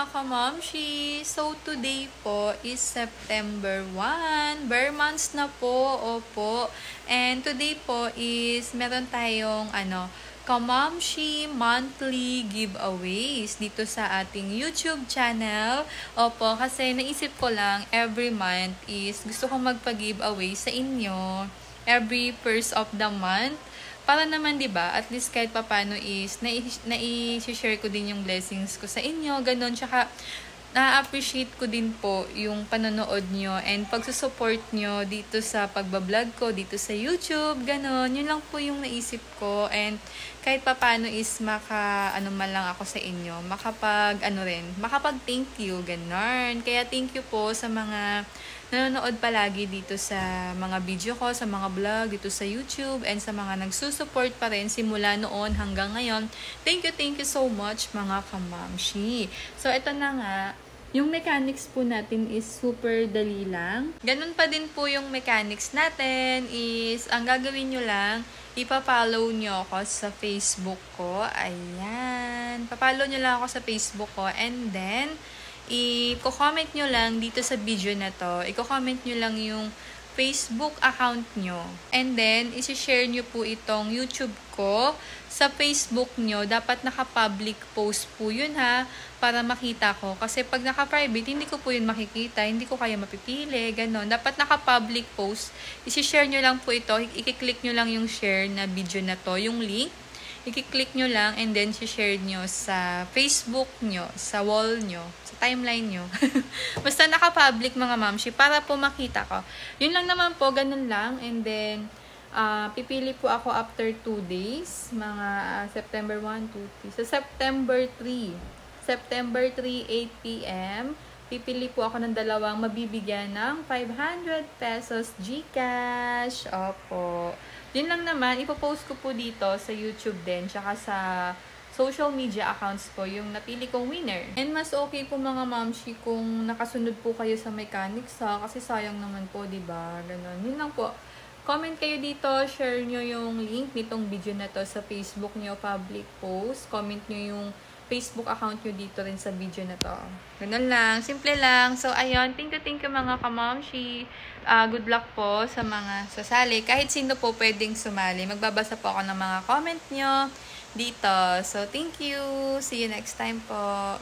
mga kamamshi! So, today po is September 1. Bare months na po, opo. And today po is meron tayong kamamshi monthly giveaways dito sa ating YouTube channel. Opo, kasi naisip ko lang every month is gusto kong magpa-giveaway sa inyo every first of the month. Para naman, 'di ba? At least kahit papaano is nai-share ko din yung blessings ko sa inyo, ganun. Tsaka na-appreciate ko din po yung panonood nyo and pagsusupport nyo dito sa pagbablog ko, dito sa YouTube, ganun. Yun lang po yung naisip ko and kahit papaano is man lang ako sa inyo, makapag thank you, ganun. Kaya thank you po sa mga nanonood palagi dito sa mga video ko, sa mga vlog, dito sa YouTube, and sa mga nagsusupport pa rin simula noon hanggang ngayon. Thank you so much mga kamamshi. So, ito na nga. Yung mechanics po natin is super dali lang. Ganun pa din po yung mechanics natin is, ang gagawin nyo lang, ipa-follow nyo ako sa Facebook ko. Ayan. Pa-follow nyo lang ako sa Facebook ko and then, i-comment nyo lang dito sa video na to. I-comment nyo lang yung Facebook account nyo. And then, isi-share nyo po itong YouTube ko sa Facebook nyo. Dapat naka-public post po yun ha, para makita ko. Kasi pag naka-private, hindi ko po yun makikita. Hindi ko kaya mapipili, ganon. Dapat naka-public post. Isi-share nyo lang po ito. I-click nyo lang yung share na video na to, yung link. I-click nyo lang and then share nyo sa Facebook nyo, sa wall nyo, sa timeline nyo. Basta naka-public mga mamshi para po makita ko. Yun lang naman po, ganun lang. And then, pipili po ako after 2 days, mga September 1, 2, 3. So, September 3, 8 p.m., pipili po ako ng dalawang mabibigyan ng 500 pesos GCash. Opo. Yun lang naman, ipopost ko po dito sa YouTube din, tsaka sa social media accounts ko, yung napili kong winner. And mas okay po mga mamshi kung nakasunod po kayo sa mechanics ha, kasi sayang naman po, diba? Ganun. Yun lang po. Comment kayo dito, share nyo yung link nitong video na to sa Facebook nyo, public post. Comment nyo yung Facebook account nyo dito rin sa video na to. Ganun lang. Simple lang. So, ayun. Thank you mga kamamshi. Good luck po sa mga sasali. Kahit sino po pwedeng sumali. Magbabasa po ako ng mga comment nyo dito. So, thank you. See you next time po.